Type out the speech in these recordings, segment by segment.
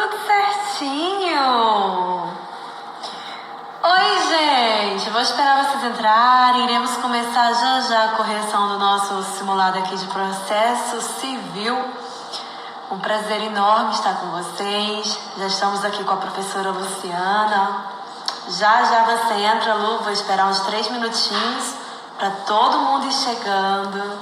Tudo certinho! Oi, gente! Vou esperar vocês entrarem. Iremos começar já já a correção do nosso simulado aqui de processo civil. Um prazer enorme estar com vocês. Já estamos aqui com a professora Luciana. Já você entra, Lu. Vou esperar uns 3 minutinhos para todo mundo ir chegando.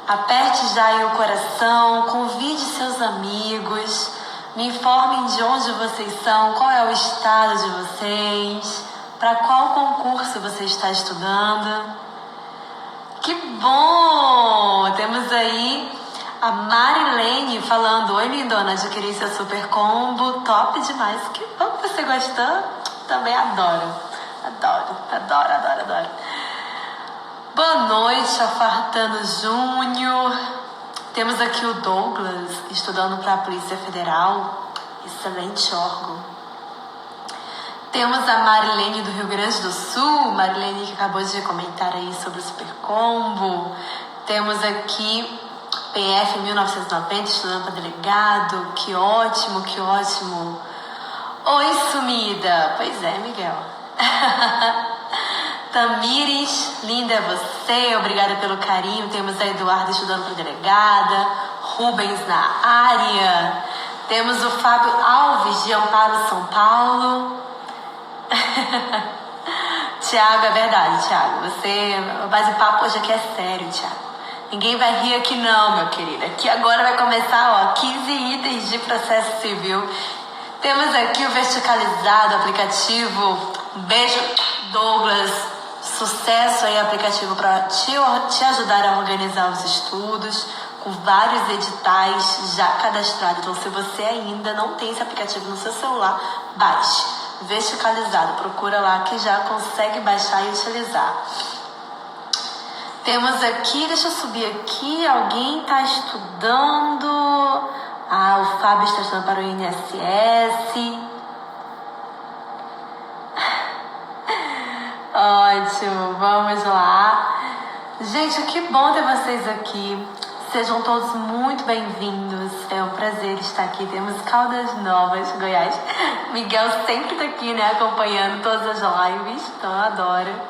Aperte já aí o coração, convide seus amigos, me informem de onde vocês são, qual é o estado de vocês, para qual concurso você está estudando. Que bom! Temos aí a Marilene falando: oi, lindona, adquiri seu super combo, top demais. Que bom que você gostou. Também adoro. Boa noite, Afartano Júnior. Temos aqui o Douglas, estudando para a Polícia Federal. Excelente órgão. Temos a Marilene do Rio Grande do Sul. Marilene que acabou de comentar aí sobre o Super Combo. Temos aqui PF 1990, estudando para delegado. Que ótimo. Oi, sumida. Pois é, Miguel. Tamires, linda é você, obrigada pelo carinho. Temos a Eduardo estudando para delegada, Rubens na área. Temos o Fábio Alves de Amparo, São Paulo. Tiago, é verdade, Tiago. Mas o papo hoje aqui é sério, Tiago. Ninguém vai rir aqui não, meu querido. Aqui agora vai começar, 15 itens de processo civil. Temos aqui o Verticalizado, aplicativo. Um beijo, Douglas. Sucesso aí, aplicativo para te ajudar a organizar os estudos, com vários editais já cadastrados. Então, se você ainda não tem esse aplicativo no seu celular, baixe. Verticalizado, procura lá que já consegue baixar e utilizar. Temos aqui, deixa eu subir aqui, alguém está estudando. O Fábio está estudando para o INSS. Ótimo, vamos lá. Gente, que bom ter vocês aqui. Sejam todos muito bem-vindos. É um prazer estar aqui. Temos Caldas Novas, Goiás. Miguel sempre está aqui, né, acompanhando todas as lives. Então, eu adoro.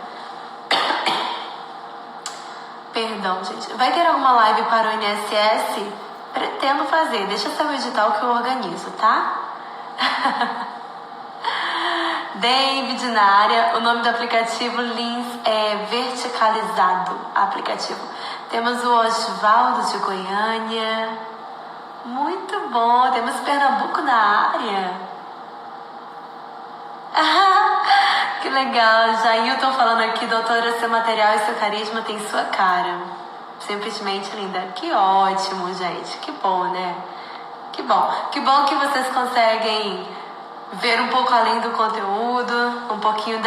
Perdão, gente. Vai ter alguma live para o INSS? Pretendo fazer. Deixa eu saber o edital que eu organizo, tá? David na área. O nome do aplicativo Lins é Verticalizado aplicativo. Temos o Osvaldo de Goiânia. Muito bom. Temos Pernambuco na área. Que legal. Jailton falando aqui: doutora, seu material e seu carisma tem sua cara. Simplesmente linda. Que ótimo, gente. Que bom, né? Que bom que vocês conseguem ver um pouco além do conteúdo, um pouquinho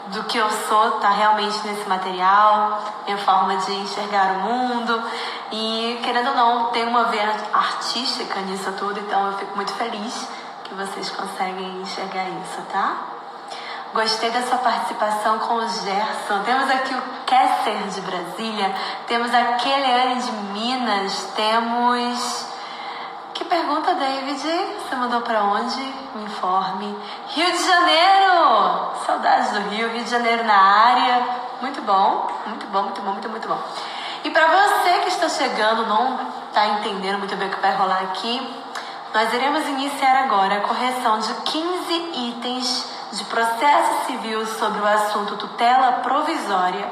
do que eu sou, tá realmente nesse material, minha forma de enxergar o mundo. E, querendo ou não, tem uma veia artística nisso tudo, então eu fico muito feliz que vocês conseguem enxergar isso, tá? Gostei da sua participação com o Gerson. Temos aqui o Kesser de Brasília, temos a Keliane de Minas, temos... Que pergunta, David? Você mandou pra onde? Me informe. Rio de Janeiro! Saudades do Rio de Janeiro na área. Muito bom. E para você que está chegando, não está entendendo muito bem o que vai rolar aqui, nós iremos iniciar agora a correção de 15 itens de processo civil sobre o assunto tutela provisória,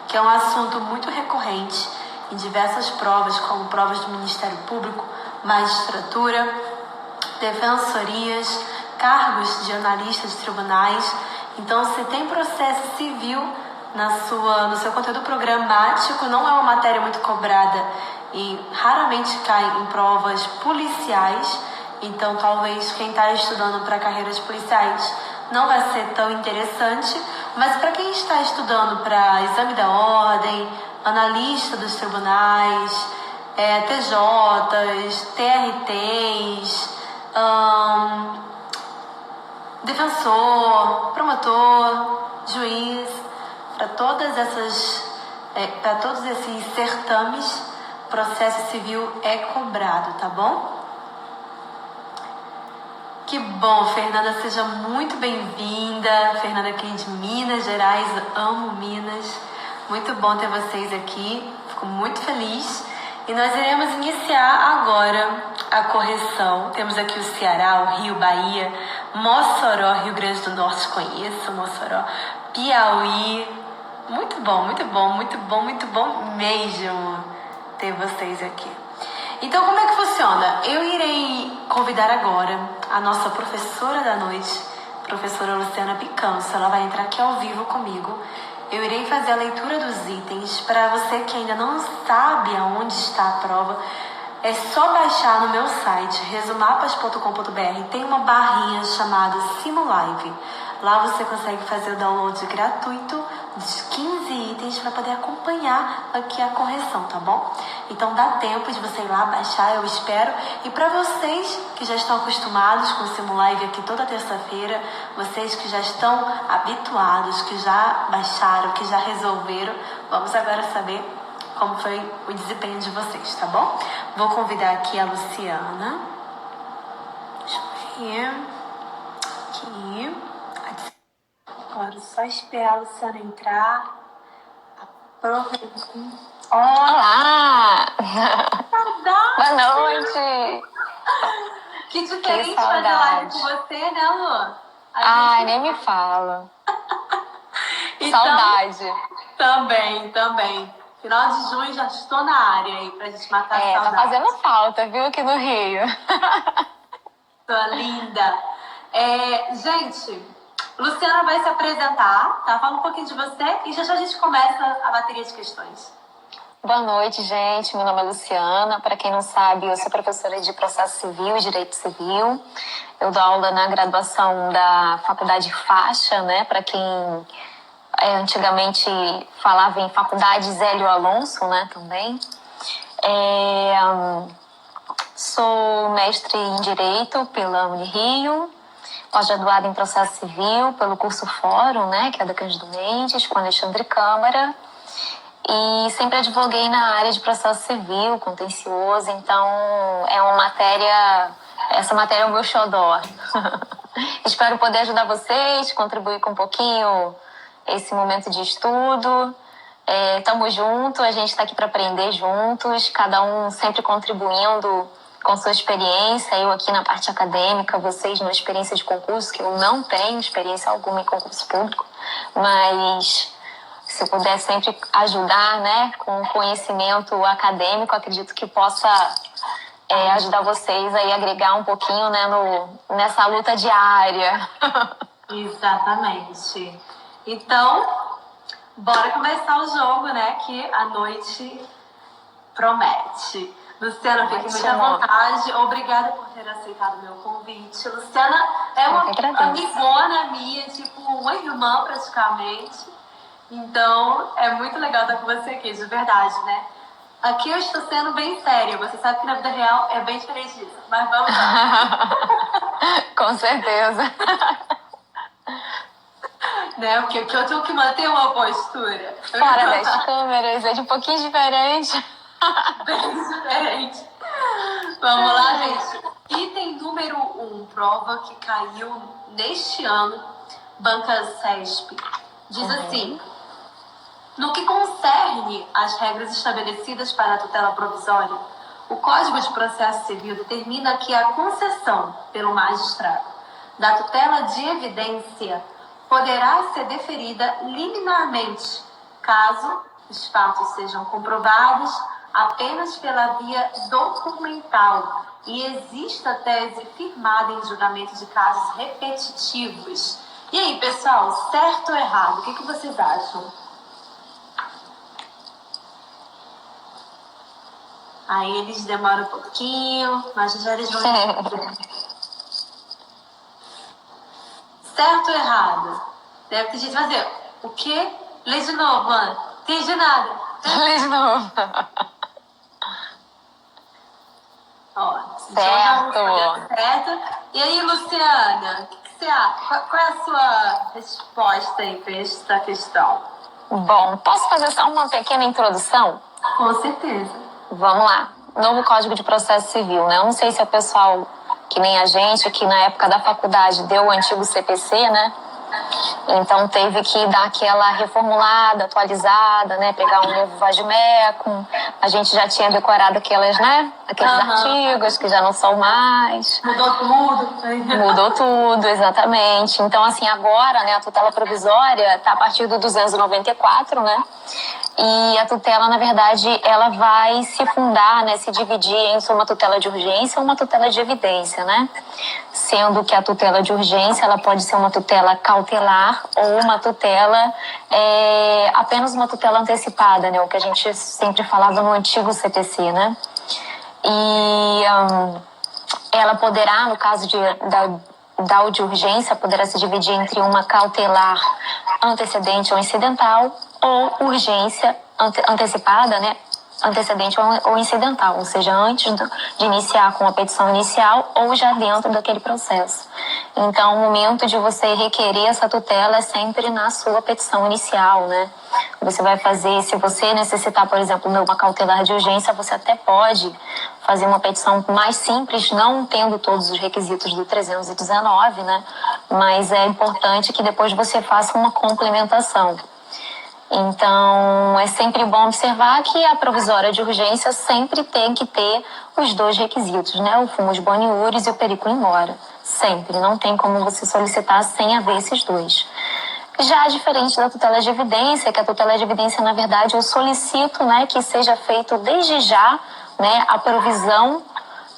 que é um assunto muito recorrente em diversas provas, como provas do Ministério Público, magistratura, defensorias, cargos de analista de tribunais. Então, se tem processo civil no seu conteúdo programático, não é uma matéria muito cobrada e raramente cai em provas policiais. Então, talvez quem está estudando para carreiras policiais não vai ser tão interessante, mas para quem está estudando para exame da ordem, analista dos tribunais, TJs, TRTs, defensor, promotor, juiz, para todos esses certames, processo civil é cobrado, tá bom? Que bom, Fernanda, seja muito bem-vinda. Fernanda aqui de Minas Gerais, amo Minas. Muito bom ter vocês aqui, fico muito feliz. E nós iremos iniciar agora a correção. Temos aqui o Ceará, o Rio, Bahia, Mossoró, Rio Grande do Norte, conheço Mossoró, Piauí. Muito bom, muito bom, muito bom, muito bom mesmo ter vocês aqui. Então, como é que funciona? Eu irei convidar agora a nossa professora da noite, professora Luciana Picanço. Ela vai entrar aqui ao vivo comigo. Eu irei fazer a leitura dos itens. Para você que ainda não sabe aonde está a prova, é só baixar no meu site, resumapas.com.br. Tem uma barrinha chamada Simulive. Lá você consegue fazer o download gratuito dos 15 itens para poder acompanhar aqui a correção, tá bom? Então dá tempo de você ir lá baixar, eu espero. E para vocês que já estão acostumados com o Simulive aqui toda terça-feira, vocês que já estão habituados, que já baixaram, que já resolveram, vamos agora saber como foi o desempenho de vocês, tá bom? Vou convidar aqui a Luciana. Deixa eu ver. Aqui. Agora, só esperar a Luciana entrar. Aproveitar. Olá! Saudade! Boa noite! Que diferente Que fazer live saudade. com você, né, Lu? Ai, nem me fala. Então, Saudade. Também. Final de junho já estou na área aí pra gente matar a Tá saudade. fazendo falta, viu, aqui no Rio. Sua linda. Gente, Luciana vai se apresentar, tá? Fala um pouquinho de você e já a gente começa a bateria de questões. Boa noite, gente. Meu nome é Luciana. Para quem não sabe, eu sou professora de Processo Civil e Direito Civil. Eu dou aula na graduação da Faculdade Faixa, né? Para quem antigamente falava em Faculdade Zélio Alonso, né? Também. Sou mestre em Direito pela Unirio, pós-graduada em Processo Civil pelo curso Fórum, né? Que é da Cândido Mendes, com Alexandre Câmara. E sempre advoguei na área de processo civil, contencioso, então essa matéria é o meu xodó. Espero poder ajudar vocês, contribuir com um pouquinho esse momento de estudo. Tamo junto, a gente tá aqui para aprender juntos, cada um sempre contribuindo com sua experiência, eu aqui na parte acadêmica, vocês na experiência de concurso, que eu não tenho experiência alguma em concurso público, mas se eu puder sempre ajudar, né, com conhecimento acadêmico, acredito que possa ajudar vocês a agregar um pouquinho, né, nessa luta diária. Exatamente. Então, bora começar o jogo, né, que a noite promete. Luciana, fique muito à vontade. Obrigada por ter aceitado o meu convite. Luciana é uma amigona minha, tipo uma irmã praticamente. Então, é muito legal estar com você aqui, de verdade, né? Aqui eu estou sendo bem séria. Você sabe que na vida real é bem diferente disso. Mas vamos lá. Com certeza. Né? Porque eu tenho que manter uma postura. Fora das câmeras, é de um pouquinho diferente. Bem diferente. Vamos lá, gente. Item número 1. Prova que caiu neste ano. Banca CESP. Diz assim: no que concerne às regras estabelecidas para a tutela provisória, o Código de Processo Civil determina que a concessão pelo magistrado da tutela de evidência poderá ser deferida liminarmente, caso os fatos sejam comprovados apenas pela via documental e exista tese firmada em julgamento de casos repetitivos. E aí, pessoal, certo ou errado? O que vocês acham? Aí eles demoram um pouquinho, mas já eles vão responder. Certo ou errado? Deve ter gente fazer. O quê? Lê de novo, Ana. Entendi nada. Lê de novo. Ó, certo. E aí, Luciana, o que você acha? Qual é a sua resposta aí para esta questão? Bom, posso fazer só uma pequena introdução? Com certeza. Vamos lá. Novo Código de Processo Civil, né? Eu não sei se o pessoal que nem a gente, que na época da faculdade deu o antigo CPC, né? Então teve que dar aquela reformulada, atualizada, né? Pegar um novo vade-mecum. A gente já tinha decorado aquelas, né? Aqueles artigos que já não são mais. Mudou tudo. Mudou tudo, exatamente. Então, assim, agora, né, a tutela provisória está a partir do 294, né? E a tutela, na verdade, ela vai se fundar, né, se dividir entre uma tutela de urgência e uma tutela de evidência, né? Sendo que a tutela de urgência, ela pode ser uma tutela cautelar ou uma tutela, apenas uma tutela antecipada, né? O que a gente sempre falava no antigo CPC, né? E ela poderá, no caso da de urgência, poderá se dividir entre uma cautelar antecedente ou incidental ou urgência antecipada, né? Antecedente ou incidental, ou seja, antes de iniciar com a petição inicial ou já dentro daquele processo. Então, o momento de você requerer essa tutela é sempre na sua petição inicial, né? Você vai fazer, se você necessitar, por exemplo, de uma cautelar de urgência, você até pode fazer uma petição mais simples, não tendo todos os requisitos do 319, né? Mas é importante que depois você faça uma complementação. Então, é sempre bom observar que a provisória de urgência sempre tem que ter os dois requisitos, né? O fumus boni iuris e o periculum in mora. Sempre. Não tem como você solicitar sem haver esses dois. Já diferente da tutela de evidência, que a tutela de evidência, na verdade, eu solicito, né, que seja feito desde já, né, a provisão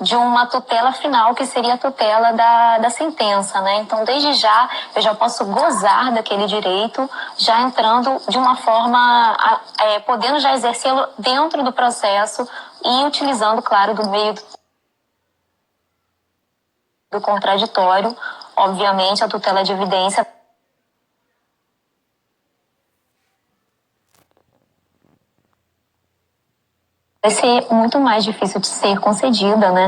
de uma tutela final, que seria a tutela da sentença, né? Então, desde já, eu já posso gozar daquele direito, já entrando de uma forma, podendo já exercê-lo dentro do processo e utilizando, claro, do meio do contraditório, obviamente, a tutela de evidência vai ser muito mais difícil de ser concedida, né?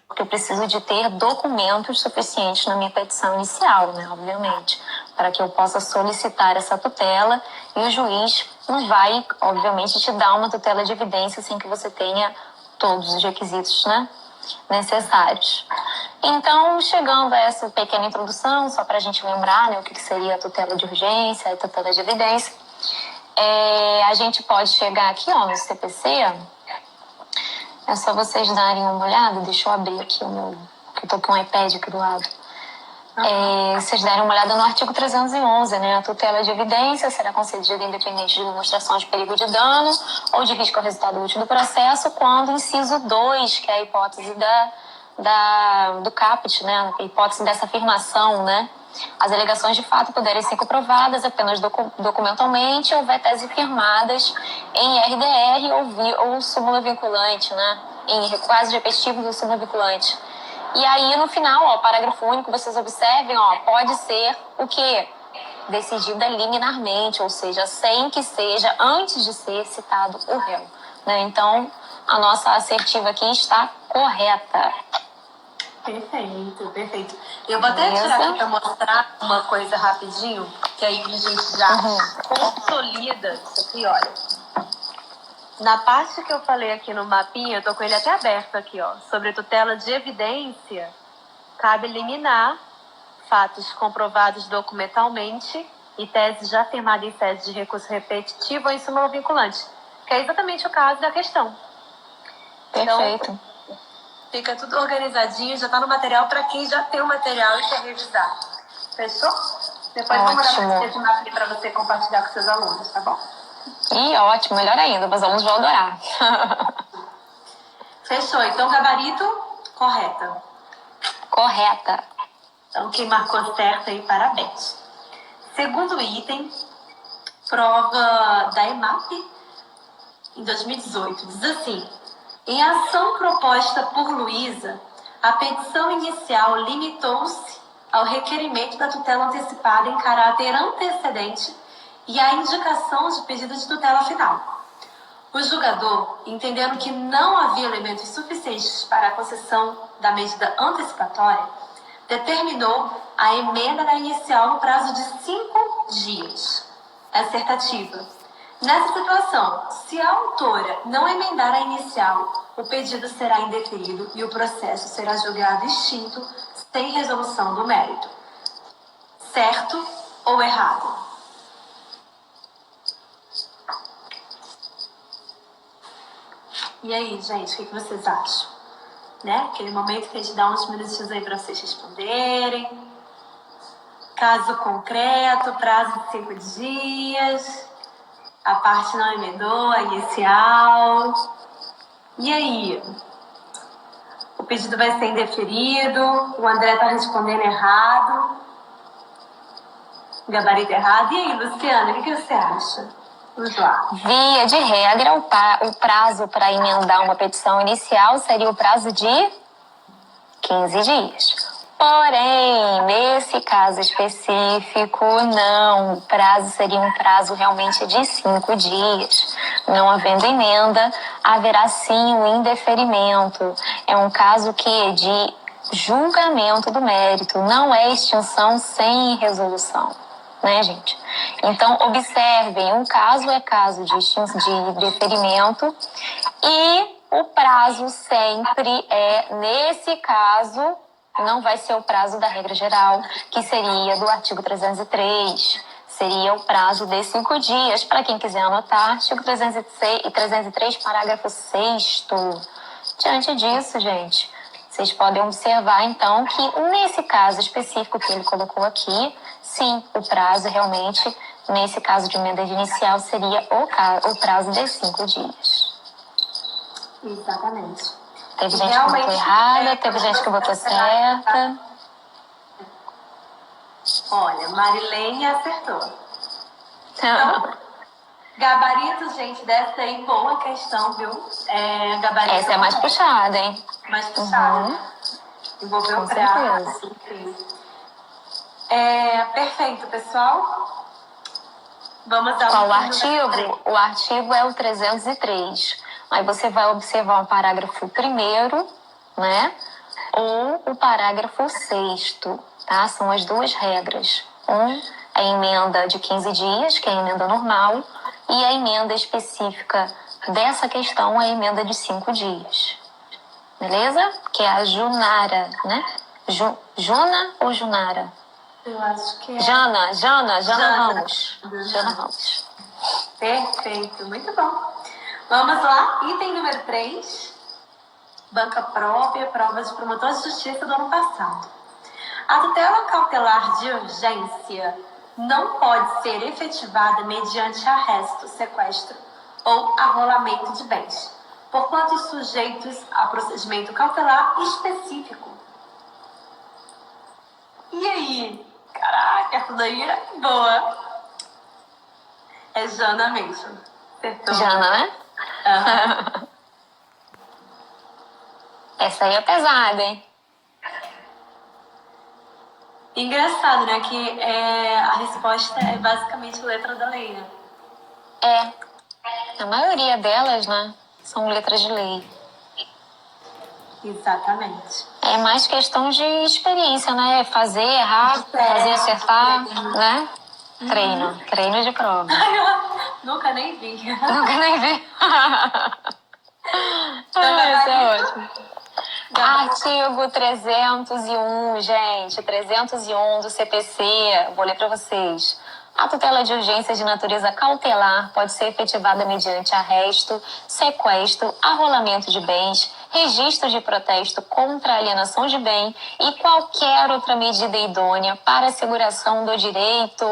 Porque eu preciso de ter documentos suficientes na minha petição inicial, né? Obviamente, para que eu possa solicitar essa tutela, e o juiz não vai, obviamente, te dar uma tutela de evidência sem que você tenha todos os requisitos, né, necessários. Então, chegando a essa pequena introdução, só para a gente lembrar, né, o que seria a tutela de urgência, a tutela de evidência, a gente pode chegar aqui, ó, no CPC. É só vocês darem uma olhada. Deixa eu abrir aqui o meu, que eu tô com o iPad aqui do lado. Vocês derem uma olhada no artigo 311, né? A tutela de evidência será concedida independente de demonstração de perigo de dano ou de risco ao resultado útil do processo, quando inciso 2, que é a hipótese do caput, né? A hipótese dessa afirmação, né? As alegações de fato puderem ser comprovadas apenas documentalmente, ou houver tese firmadas em RDR ou súmula vinculante, né? Em quase repetitivos ou súmula vinculante. E aí, no final, ó, parágrafo único, vocês observem, ó, pode ser o quê? Decidida liminarmente, ou seja, sem que seja, antes de ser citado o réu, né? Então, a nossa assertiva aqui está correta. Perfeito, perfeito. Eu vou até tirar aqui para mostrar uma coisa rapidinho, que aí a gente já consolida isso aqui, olha. Na parte que eu falei aqui no mapinha, eu tô com ele até aberto aqui, ó, sobre tutela de evidência, cabe liminar fatos comprovados documentalmente e tese já firmada em tese de recurso repetitivo ou em súmula vinculante, que é exatamente o caso da questão. Perfeito. Então, fica tudo organizadinho, já tá no material para quem já tem o material e quer revisar. Fechou? Depois vou mandar esse mapa para você compartilhar com seus alunos, tá bom? Ótimo, melhor ainda, meus alunos vão adorar. Fechou, então gabarito, correta. Correta. Então quem marcou certo aí, parabéns. Segundo item, prova da EMAP, em 2018, diz assim: em ação proposta por Luísa, a petição inicial limitou-se ao requerimento da tutela antecipada em caráter antecedente e à indicação de pedido de tutela final. O julgador, entendendo que não havia elementos suficientes para a concessão da medida antecipatória, determinou a emenda da inicial no prazo de 5 dias. Assertativa. Nessa situação, se a autora não emendar a inicial, o pedido será indeferido e o processo será julgado extinto sem resolução do mérito. Certo ou errado? E aí, gente, o que vocês acham? Né? Aquele momento que a gente dá uns minutinhos aí para vocês responderem. Caso concreto, prazo de 5 dias. A parte não emendou, a inicial. E aí? O pedido vai ser indeferido, o André está respondendo errado. Gabarito errado. E aí, Luciana, o que você acha? Vamos lá. Via de regra, o prazo para emendar uma petição inicial seria o prazo de 15 dias. Porém, nesse caso específico, não. O prazo seria um prazo realmente de 5 dias. Não havendo emenda, haverá sim o indeferimento. É um caso que é de julgamento do mérito, não é extinção sem resolução. Né, gente? Então, observem, um caso é caso de deferimento e o prazo sempre é, nesse caso, não vai ser o prazo da regra geral, que seria do artigo 303. Seria o prazo de 5 dias. Para quem quiser anotar, artigo 303, parágrafo 6º. Diante disso, gente, vocês podem observar, então, que nesse caso específico que ele colocou aqui, sim, o prazo realmente, nesse caso de emenda inicial, seria o prazo de 5 dias. Exatamente. Teve gente que votou errada, teve gente que votou certa. Olha, Marilene acertou. Então, gabarito, gente, dessa aí, boa questão, viu? Gabarito essa é mais puxada, hein? Mais puxada. Envolveu o prazo. Perfeito, pessoal. Vamos dar Qual o artigo? O artigo é o 303. Aí você vai observar o parágrafo 1º, né? Ou o parágrafo 6º, tá? São as duas regras. A emenda de 15 dias, que é a emenda normal, e a emenda específica dessa questão é a emenda de 5 dias. Beleza? Que é a Junara, né? Juna ou Junara? Eu acho que é... Jana Ramos. Jana Ramos. Perfeito, muito bom. Vamos lá, item número 3. Banca própria, provas de promotor de justiça do ano passado. A tutela cautelar de urgência não pode ser efetivada mediante arresto, sequestro ou arrolamento de bens, porquanto sujeitos a procedimento cautelar específico. E aí? Caraca, essa daí é boa. É Jana mesmo. Acertou. Jana, né? Uhum. Essa aí é pesada, hein? Engraçado, né? Que a resposta é basicamente letra da lei, né? A maioria delas, né? São letras de lei. Exatamente. É mais questão de experiência, né? Fazer, errar, fazer, acertar, né? Treino de prova. Nunca nem vi. Nunca nem vi. Isso é ótimo. Artigo 301, gente. 301 do CPC. Vou ler para vocês. A tutela de urgência de natureza cautelar pode ser efetivada mediante arresto, sequestro, arrolamento de bens, registro de protesto contra a alienação de bem e qualquer outra medida idônea para a asseguração do direito.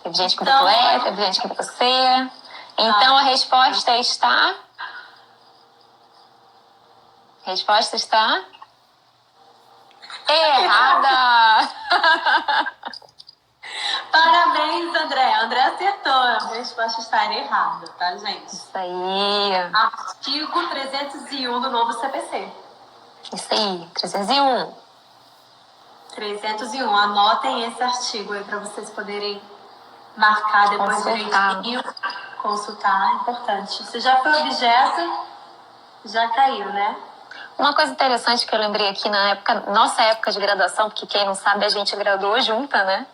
Teve gente que votou teve gente que votou C. Então a resposta está... Resposta está... errada! Parabéns, André. André acertou. A resposta está errada, tá, gente? Isso aí. Artigo 301 do novo CPC. Isso aí, 301. 301. Anotem esse artigo aí para vocês poderem marcar depois direitinho. Consultar, é importante. Se já foi objeto, já caiu, né? Uma coisa interessante que eu lembrei aqui na época, nossa época de graduação, porque quem não sabe, a gente graduou junta, né?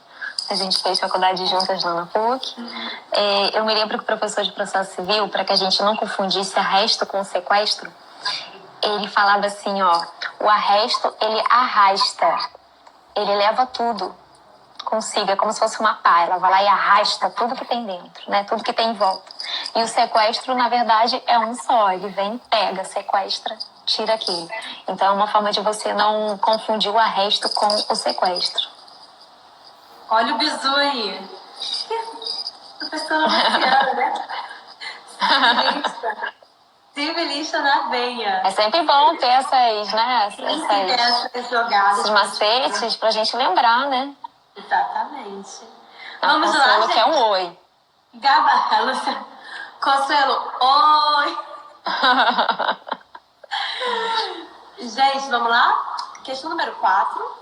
A gente fez faculdade juntas lá na PUC. Eu me lembro que o professor de processo civil, para que a gente não confundisse arresto com sequestro, ele falava assim, ó, o arresto, ele arrasta, ele leva tudo consigo, é como se fosse uma pá, ela vai lá e arrasta tudo que tem dentro, né, tudo que tem em volta. E o sequestro, na verdade, é um só, ele vem, pega, sequestra, tira aquilo. Então é uma forma de você não confundir o arresto com o sequestro. Olha o bizu aí. Professora Luciana, né? Civilista. Civilista na veia. É sempre bom ter essas, né, Essas jogadas. esses macetes pra gente lembrar, né? Exatamente. A Vamos lá, Consuelo gente. que é um oi. Luciana. Consuelo, oi. Gente, vamos lá? Questão número 4.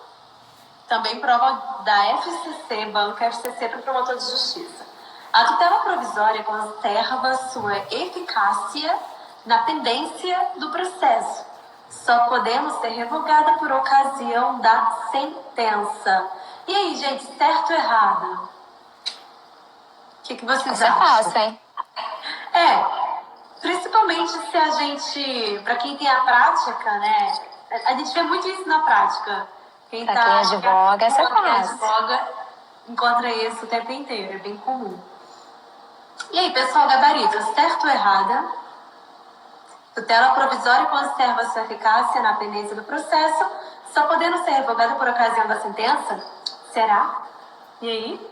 Também prova da FCC, Banco FCC para o promotor de justiça. A tutela provisória conserva sua eficácia na pendência do processo, só podendo ser revogada por ocasião da sentença. E aí, gente, certo ou errado? O que vocês Isso é acham? fácil, hein? Principalmente se a gente, para quem tem a prática, né? A gente vê muito isso na prática. Quem advoga, essa é quem fácil. advoga encontra isso o tempo inteiro, é bem comum. E aí, pessoal, gabarito, certo ou errada? Tutela provisória conserva sua eficácia na pendência do processo, só podendo ser revogada por ocasião da sentença? Será? E aí,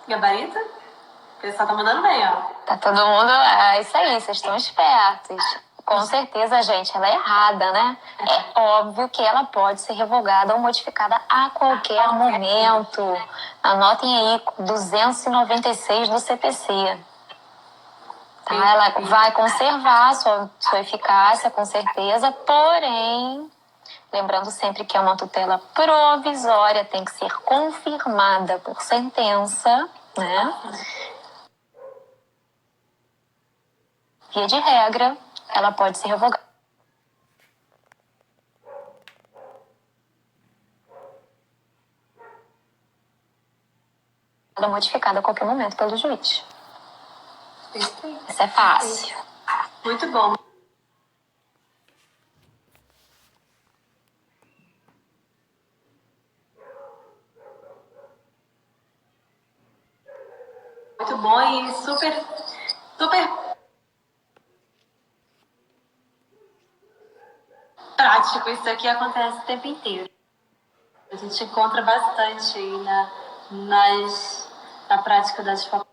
gabarito? O pessoal tá mandando bem, ó. Tá todo mundo... É isso aí, vocês estão espertos. Com certeza, gente, ela é errada, né? É óbvio que ela pode ser revogada ou modificada a qualquer momento. Anotem aí, 296 do CPC. Tá? Ela vai conservar sua eficácia, com certeza, porém, lembrando sempre que é uma tutela provisória, tem que ser confirmada por sentença, né? Via de regra, ela pode ser revogada. Modificada a qualquer momento pelo juiz. Perfeito. Isso é fácil. Muito bom. Muito bom e super prático. Isso aqui acontece o tempo inteiro. A gente encontra bastante aí na prática da advocacia,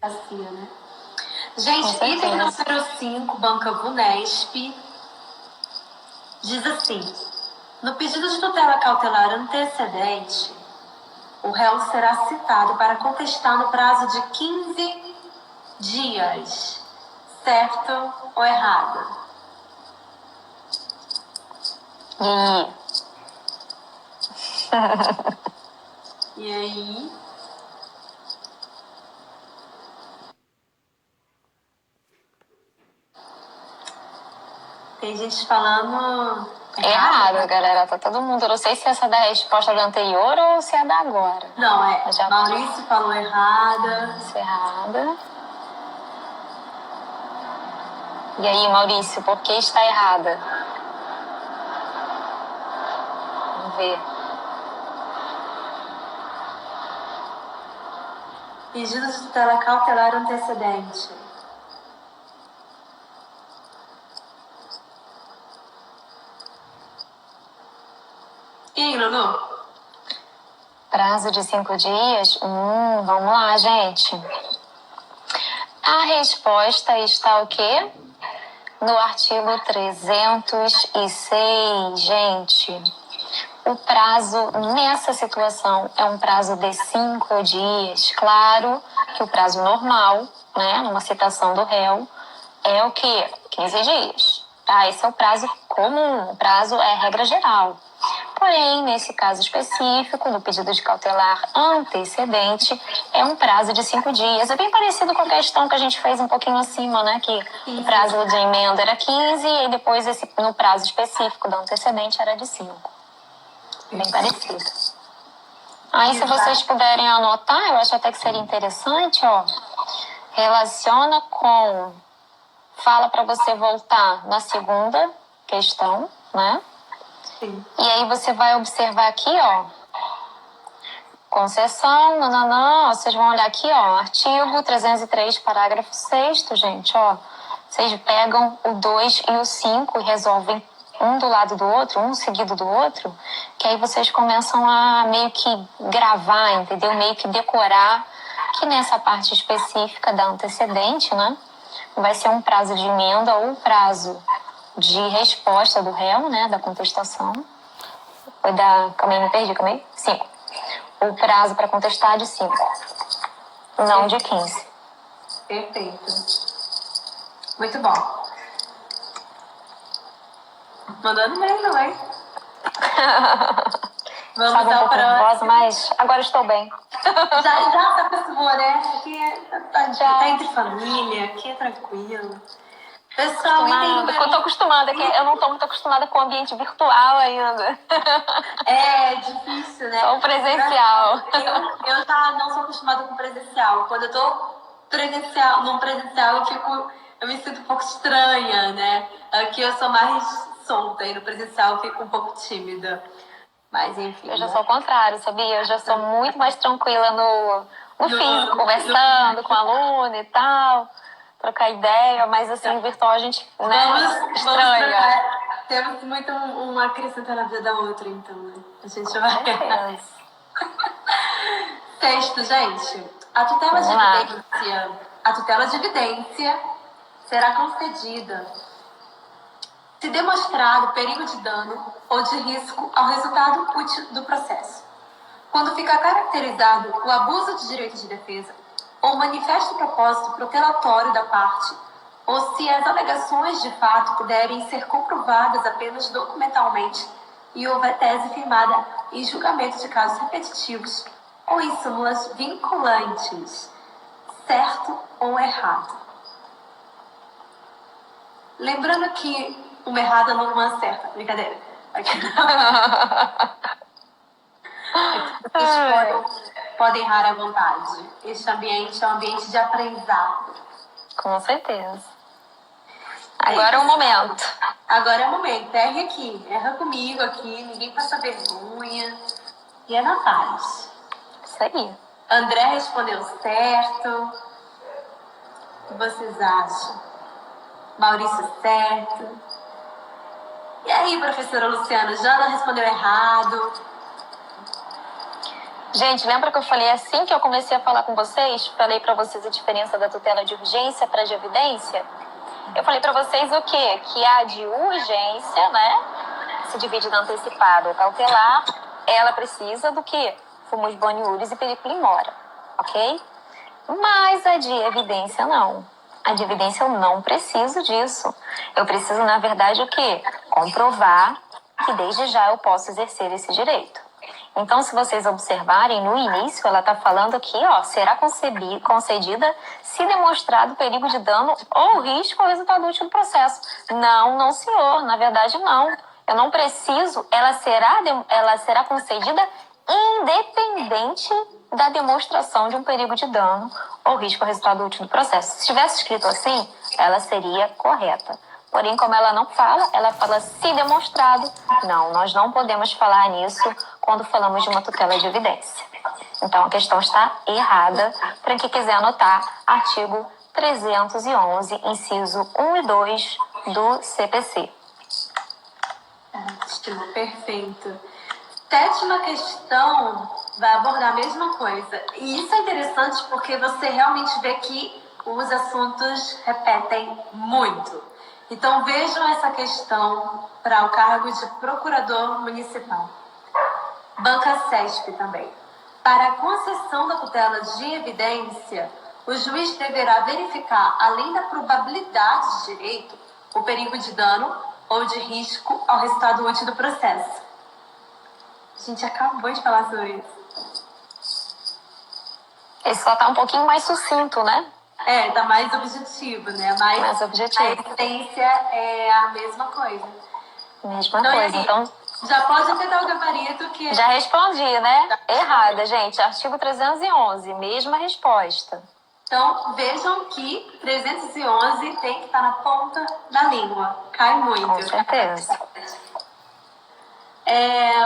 né? Gente, item número 5, Banca Vunesp, diz assim: no pedido de tutela cautelar antecedente, o réu será citado para contestar no prazo de 15 dias. Certo ou errado? E aí? Tem gente falando errado, galera. Tá todo mundo. Eu não sei se essa é da resposta do anterior ou se é da agora. Não, Maurício falou errada. Isso é errada. E aí, Maurício, por que está errada? Vamos ver. Pedido de tutela cautelar antecedente. E aí, Lulu? Prazo de 5 dias? Vamos lá, gente. A resposta está o quê? No artigo 306, gente. O prazo nessa situação é um prazo de 5 dias. Claro que o prazo normal, né, numa citação do réu, é o quê? 15 dias. Tá? Esse é o prazo comum, o prazo é regra geral. Porém, nesse caso específico, no pedido de cautelar antecedente, é um prazo de 5 dias. É bem parecido com a questão que a gente fez um pouquinho acima, né? Que o prazo de emenda era 15 e depois no prazo específico do antecedente era de 5. Bem parecido. Aí, se vocês puderem anotar, eu acho até que seria interessante, ó. Relaciona com... Fala para você voltar na segunda questão, né? Sim. E aí você vai observar aqui, ó, concessão, nananã, vocês vão olhar aqui, ó, artigo 303, parágrafo 6º, gente, ó. Vocês pegam o 2 e o 5 e resolvem um do lado do outro, um seguido do outro, que aí vocês começam a meio que gravar, entendeu? Meio que decorar, que nessa parte específica da antecedente, né, vai ser um prazo de emenda ou um prazo de resposta do réu, né, da contestação. Foi da... Calma aí, me perdi, calma aí. 5. O prazo para contestar é de 5, não de 15. Perfeito. Muito bom. Mandando bem, não é? Vamos Sabe um ao pouco nervosa, próximo. mas agora estou bem. Já se acostumou, né? Aqui tá entre família, aqui é tranquilo. Pessoal, item número... Eu tô acostumada, que eu não tô muito acostumada com o ambiente virtual ainda. É difícil, né? Só o presencial. Eu já não sou acostumada com presencial. Quando eu tô num presencial, eu me sinto um pouco estranha, né? Aqui eu sou mais solta e no presencial eu fico um pouco tímida. Mas enfim. Eu já sou o contrário, sabia? Eu já sou muito mais tranquila no físico, conversando com o aluno e tal, trocar ideia, mas assim, virtual a gente, né, estranha. Temos muito uma acrescentando na vida da outra, então, né? A gente vai... Sexto, gente, a tutela de evidência será concedida se demonstrado perigo de dano ou de risco ao resultado útil do processo. Quando ficar caracterizado o abuso de direito de defesa ou manifesto propósito protelatório da parte, ou se as alegações de fato puderem ser comprovadas apenas documentalmente e houver tese firmada em julgamento de casos repetitivos ou em súmulas vinculantes, certo ou errado. Lembrando que uma errada não é certa, brincadeira. Vocês podem errar à vontade. Este ambiente é um ambiente de aprendizado. Com certeza. Agora é o momento. Agora é o momento. Erre aqui. Erra comigo aqui. Ninguém passa vergonha. E é na paz. Isso aí. André respondeu certo. O que vocês acham? Maurício certo. E aí, professora Luciana? Jana respondeu errado. Gente, lembra que eu falei assim que eu comecei a falar com vocês? Falei pra vocês a diferença da tutela de urgência para de evidência? Eu falei pra vocês o quê? Que a de urgência, né, se divide na antecipada ou cautelar, ela precisa do quê? Fumus boniuris e periculo in mora, ok? Mas a de evidência não. A de evidência eu não preciso disso. Eu preciso, na verdade, o quê? Comprovar que desde já eu posso exercer esse direito. Então, se vocês observarem, no início ela está falando aqui, ó, será concedida se demonstrado perigo de dano ou risco ao resultado útil do processo. Não, senhor, na verdade não. Eu não preciso, ela será concedida independente da demonstração de um perigo de dano ou risco ao resultado útil do processo. Se tivesse escrito assim, ela seria correta. Porém, como ela não fala, ela fala se demonstrado. Não, nós não podemos falar nisso quando falamos de uma tutela de evidência. Então, a questão está errada. Para quem quiser anotar, artigo 311, inciso 1 e 2 do CPC. Perfeito. Sétima questão vai abordar a mesma coisa. E isso é interessante porque você realmente vê que os assuntos repetem muito. Então vejam essa questão para o cargo de procurador municipal. Banca CESP também. Para a concessão da tutela de evidência, o juiz deverá verificar, além da probabilidade de direito, o perigo de dano ou de risco ao resultado útil do processo. gente acabou de falar sobre isso. Esse só tá um pouquinho mais sucinto, né? Tá mais objetivo, né? Mais A objetivo. essência é a mesma coisa. Mesma Então, e coisa. aí, Então, já pode afetar o gabarito que... já respondi, né? Errada, gente. Artigo 311, mesma resposta. Então, vejam que 311 tem que estar na ponta da língua. Cai muito. Com certeza.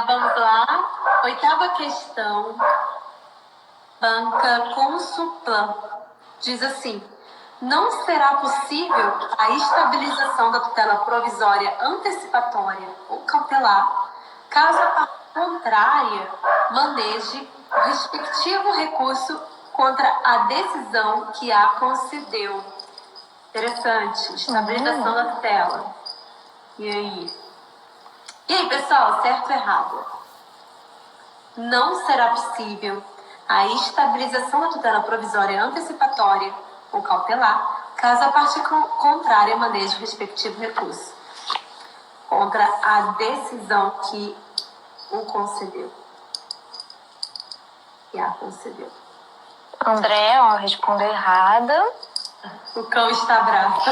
Vamos lá. Oitava questão. Banca Consuplan. Diz assim: não será possível a estabilização da tutela provisória antecipatória ou cautelar, caso a parte contrária maneje o respectivo recurso contra a decisão que a concedeu. Interessante. Estabilização da tutela. E aí? E aí, pessoal, certo ou errado? Não será possível a estabilização da tutela provisória antecipatória ou cautelar, caso a parte contrária maneje o respectivo recurso contra a decisão que o concedeu. Que a concedeu. André, ó, respondeu errada. O cão está bravo.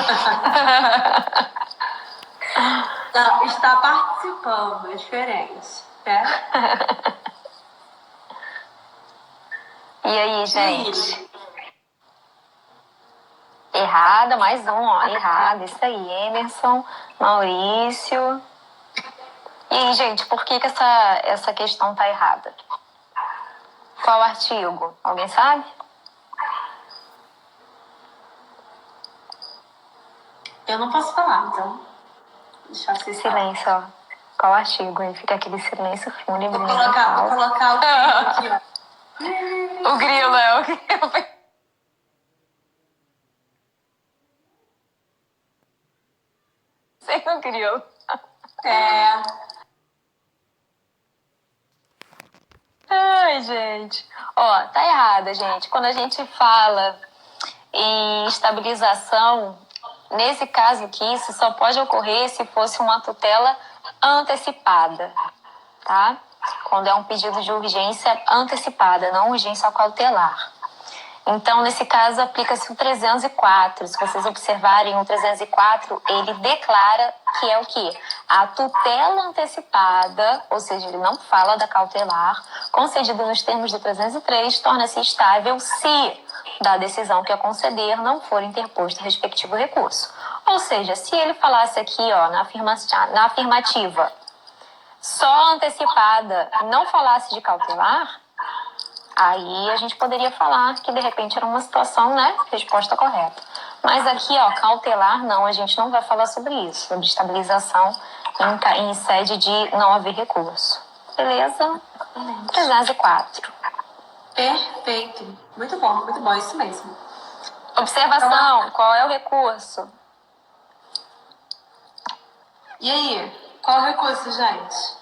Não, está participando, é diferente, né? E aí, gente? Errada, mais um, ó. Errada, isso aí. Emerson, Maurício. E aí, gente, por que essa questão tá errada? Qual artigo? Alguém sabe? Eu não posso falar, então. Deixa vocês falar. Silêncio, ó. Qual artigo? Aí fica aquele silêncio fúnebre. Vou colocar o grilo aqui, ó. O grilo é o grilo. Sem o grilo. Ai, gente. Ó, tá errada, gente. Quando a gente fala em estabilização, nesse caso aqui, isso só pode ocorrer se fosse uma tutela antecipada, tá? Quando é um pedido de urgência antecipada, não urgência cautelar. Então, nesse caso, aplica-se o 304. Se vocês observarem o 304, ele declara que é o quê? A tutela antecipada, ou seja, ele não fala da cautelar, concedida nos termos do 303, torna-se estável se da decisão que a conceder não for interposto o respectivo recurso. Ou seja, se ele falasse aqui, ó, na afirmativa, só antecipada, não falasse de cautelar, aí a gente poderia falar que de repente era uma situação, né? Resposta correta. Mas aqui, ó, cautelar, não, a gente não vai falar sobre isso, sobre estabilização em sede de não haver recurso. Beleza? 304. Perfeito. Muito bom, isso mesmo. Observação, qual é o recurso? E aí, qual é o recurso, gente?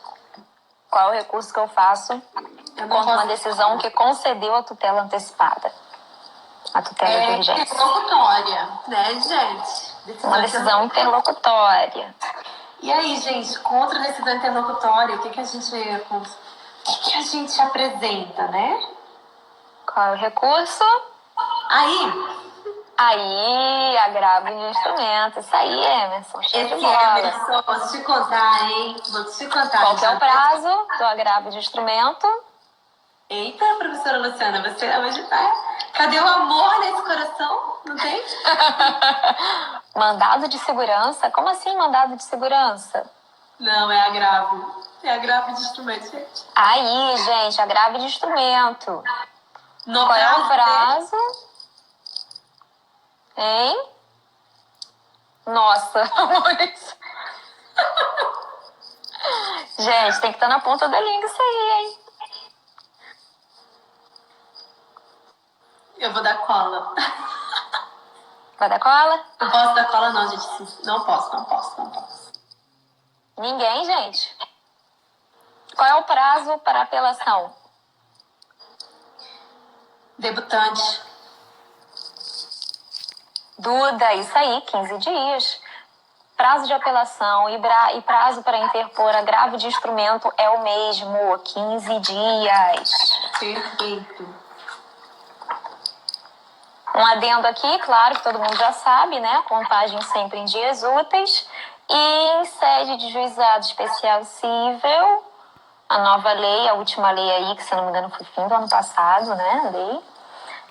Qual é o recurso que eu faço contra uma decisão que concedeu a tutela antecipada? A tutela de urgência. Interlocutória, né, gente? Uma decisão interlocutória. E aí, gente, contra a decisão interlocutória, o que a gente apresenta, né? Qual é o recurso? Aí, agravo de instrumento. Isso aí, Emerson. Show de bola. Emerson, vou te contar, hein? Qual que é o prazo do agravo de instrumento? Eita, professora Luciana, você hoje tá... Cadê o amor nesse coração? Não tem? Mandado de segurança? Como assim mandado de segurança? Não, é agravo. É agravo de instrumento, gente. Aí, gente, agravo de instrumento. Qual é o prazo? Hein? Nossa, amores. Gente, tem que estar na ponta da língua isso aí, hein? Eu vou dar cola. Vai dar cola? Não posso dar cola não, gente. Não posso. Ninguém, gente. Qual é o prazo para apelação? Debutante. Duda, isso aí, 15 dias. prazo de apelação e prazo para interpor agravo de instrumento é o mesmo, 15 dias. Perfeito. Um adendo aqui, claro que todo mundo já sabe, né? Contagem sempre em dias úteis. E em sede de juizado especial cível, a nova lei, a última lei aí, que se não me engano foi fim do ano passado, né? A lei.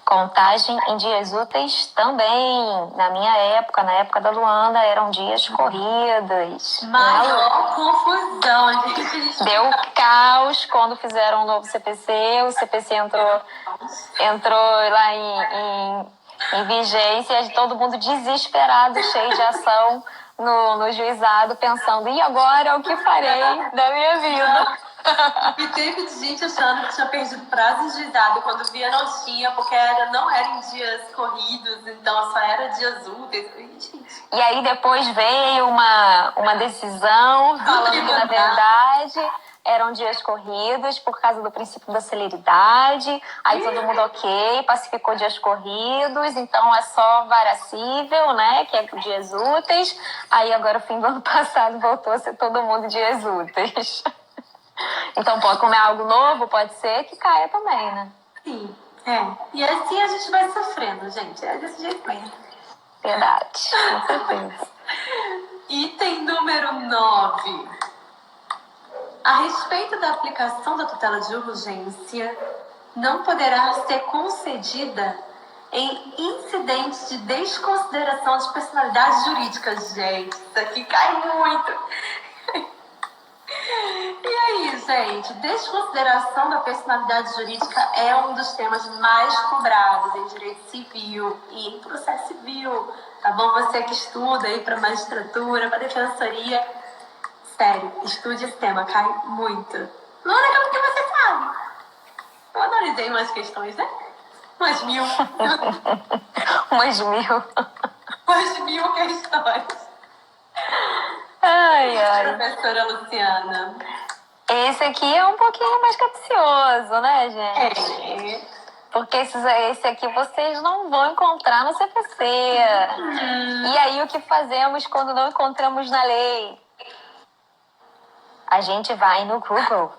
Contagem em dias úteis também. Na minha época, na época da Luana, eram dias corridos. Maior confusão, gente. Deu caos quando fizeram um novo CPC. O CPC entrou lá em vigência, e todo mundo desesperado, cheio de ação no juizado, pensando, e agora o que farei da minha vida? E teve gente achando que tinha perdido prazo de juizado, quando via não tinha, porque não era em dias corridos, então só era dias úteis. Gente. E aí depois veio uma decisão falando que, na verdade, eram dias corridos por causa do princípio da celeridade. Aí todo mundo ok, pacificou dias corridos, então é só vara cível, né, que é dias úteis. Aí agora, o fim do ano passado, voltou a ser todo mundo dias úteis. Então, como é algo novo, pode ser que caia também, né? Sim, E assim a gente vai sofrendo, gente. É desse jeito mesmo. Verdade, com certeza. Item número 9. A respeito da aplicação da tutela de urgência, não poderá ser concedida em incidentes de desconsideração de personalidades jurídicas. Gente, isso aqui cai muito. E aí, gente, desconsideração da personalidade jurídica é um dos temas mais cobrados em direito civil e em processo civil, tá bom? Você que estuda aí para magistratura, para defensoria, sério, estude esse tema, cai muito. Não é legal porque você sabe. Eu analisei umas questões, né? Umas 1000. Umas 1000. Umas 1000 questões. Ai. Professora Luciana. Esse aqui é um pouquinho mais capcioso, né, gente? Porque esse aqui vocês não vão encontrar no CPC. E aí, o que fazemos quando não encontramos na lei? A gente vai no Google.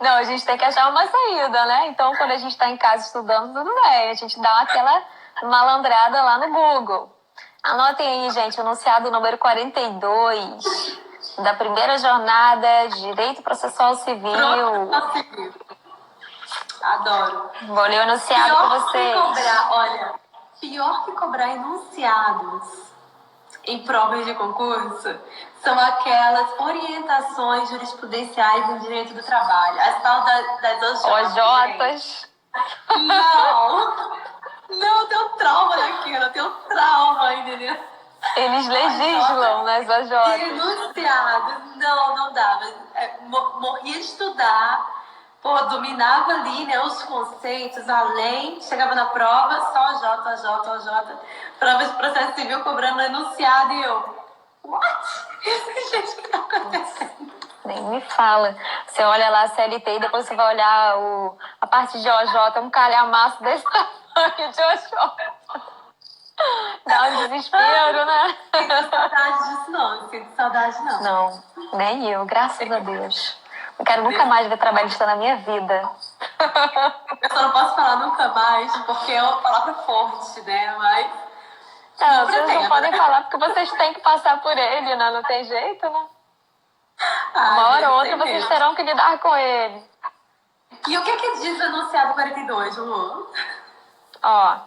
Não, a gente tem que achar uma saída, né? Então, quando a gente está em casa estudando, tudo bem. A gente dá aquela malandrada lá no Google. Anotem aí, gente, o enunciado número 42 da primeira jornada de Direito Processual Civil. Adoro. Vou ler o enunciado para vocês. Pior que cobrar enunciados em provas de concurso são aquelas orientações jurisprudenciais em direito do trabalho. As tal das OJs. Não, eu tenho trauma daquilo, eu tenho trauma, entendeu? Eles legislam nas OJs. Enunciados, não dava. Morria de estudar, dominava ali, né, os conceitos, além, chegava na prova, só OJ. Prova de processo civil cobrando enunciado e eu, what? Gente, o que tá acontecendo? Nem me fala. Você olha lá a CLT e depois você vai olhar a parte de OJ, um calhamaço desse tamanho de OJ. Dá um desespero, né? Não sinto saudade disso, não sinto saudade, não. Não, nem eu, graças a Deus. Não quero nunca mais ver trabalhista na minha vida. Eu só não posso falar nunca mais, porque é uma palavra forte, né? Mas. Não, vocês não podem falar porque vocês têm que passar por ele, né? Não tem jeito, né? Uma hora ou outra vocês terão que lidar com ele. E o que diz o enunciado 42, Lu? Ó,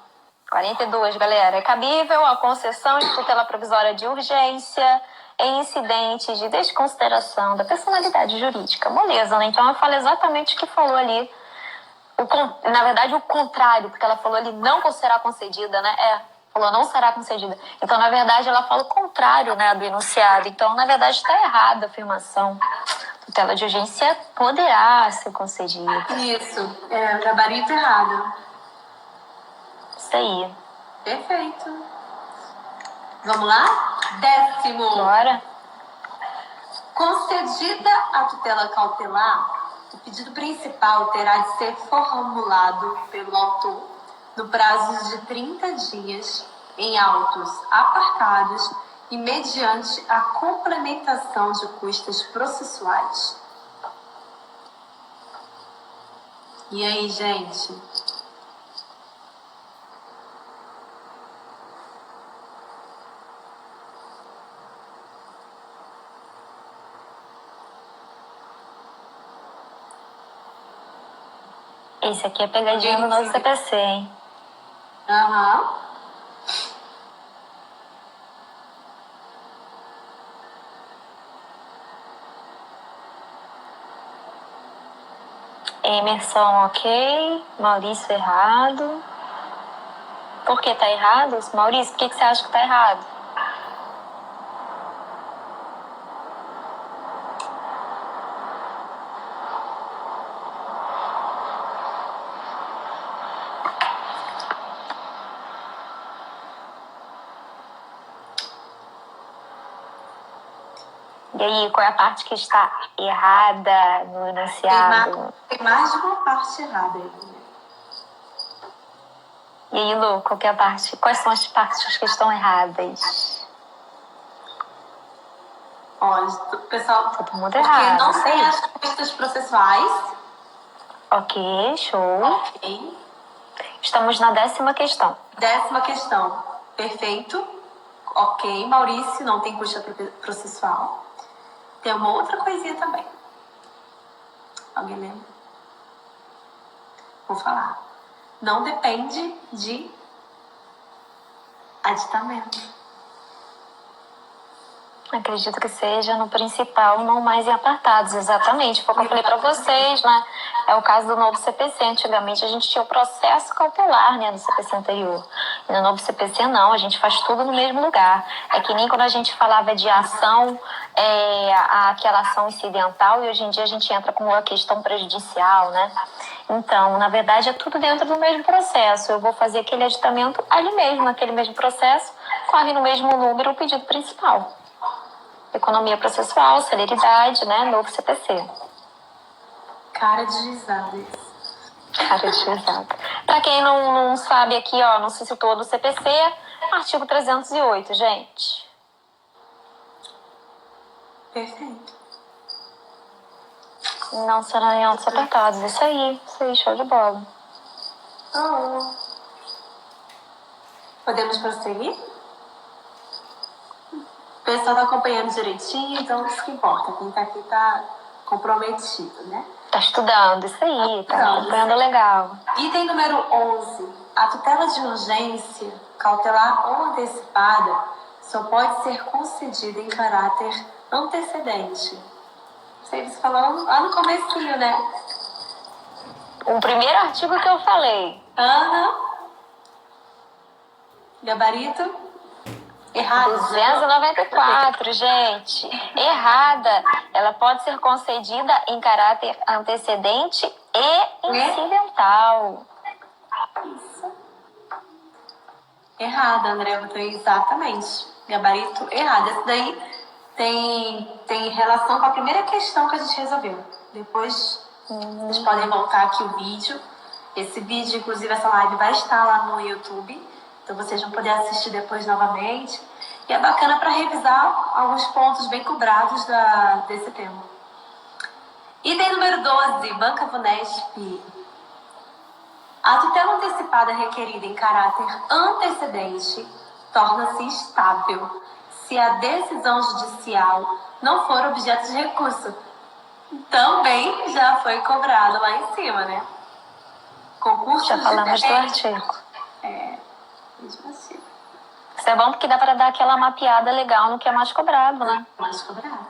42, galera. É cabível a concessão de tutela provisória de urgência em incidentes de desconsideração da personalidade jurídica. Moleza, né? Então eu falo exatamente o que falou ali. Na verdade, o contrário, porque ela falou ali não será concedida, né? Falou não será concedida. Então, na verdade, ela fala o contrário, né, do enunciado. Então, na verdade, está errada a afirmação. Tutela de urgência poderá ser concedida. Isso, gabarito errado. Isso aí. Perfeito. Vamos lá? 10º. Bora. Concedida a tutela cautelar, o pedido principal terá de ser formulado pelo autor no prazo de 30 dias em autos apartados e mediante a complementação de custas processuais. E aí, gente? Esse aqui é pegadinha do novo CPC, hein? Aham. Emerson, ok. Maurício, errado. Por que tá errado? Maurício, por que você acha que tá errado? E aí, qual é a parte que está errada no enunciado? Tem mais de uma parte errada aí. E aí, Lu, qual que é a parte? Quais são as partes que estão erradas? Olha, pessoal, Todo mundo porque errado, não isso tem aí. as custas processuais. Ok, show. Ok. Estamos na 10ª questão. 10ª questão. Perfeito. Ok, Maurício, não tem custa processual. Tem uma outra coisinha também. Alguém lembra? Vou falar. Não depende de aditamento. Acredito que seja no principal, não mais em apartados, exatamente. Foi o que eu falei para vocês, né? É o caso do novo CPC. Antigamente a gente tinha o processo cautelar, né, no CPC anterior. E no novo CPC não, a gente faz tudo no mesmo lugar. É que nem quando a gente falava de ação, aquela ação incidental, e hoje em dia a gente entra com uma questão prejudicial, né? Então, na verdade, é tudo dentro do mesmo processo. Eu vou fazer aquele aditamento ali mesmo, naquele mesmo processo, corre no mesmo número o pedido principal. Economia processual, celeridade, né? Novo CPC. Cara de juizado. Cara de juizado. Pra quem não sabe aqui, ó, não se citou no CPC, artigo 308, gente. Perfeito. Não serão em autos apertados. Isso aí, show de bola. Podemos prosseguir? O pessoal tá acompanhando direitinho, então isso que importa. Quem tá aqui tá comprometido, né? Tá estudando, isso aí, tá acompanhando legal. Item número 11. A tutela de urgência, cautelar ou antecipada, só pode ser concedida em caráter antecedente. Vocês falaram lá no comecinho, né? O primeiro artigo que eu falei. Gabarito? Errado. 294, gente. Errada. Ela pode ser concedida em caráter antecedente e incidental. Isso. Errada, André. Exatamente. Gabarito errado. Esse daí tem relação com a primeira questão que a gente resolveu. Depois vocês podem voltar aqui o vídeo. Esse vídeo, inclusive essa live, vai estar lá no YouTube. Então vocês vão poder assistir depois novamente. E é bacana para revisar alguns pontos bem cobrados desse tema. Item número 12, Banca Vunesp. A tutela antecipada requerida em caráter antecedente torna-se estável se a decisão judicial não for objeto de recurso. Também já foi cobrado lá em cima, né? Concurso já falamos do artigo. Mesmo assim. Isso é bom porque dá para dar aquela mapeada legal no que é mais cobrado, né? Mais cobrado.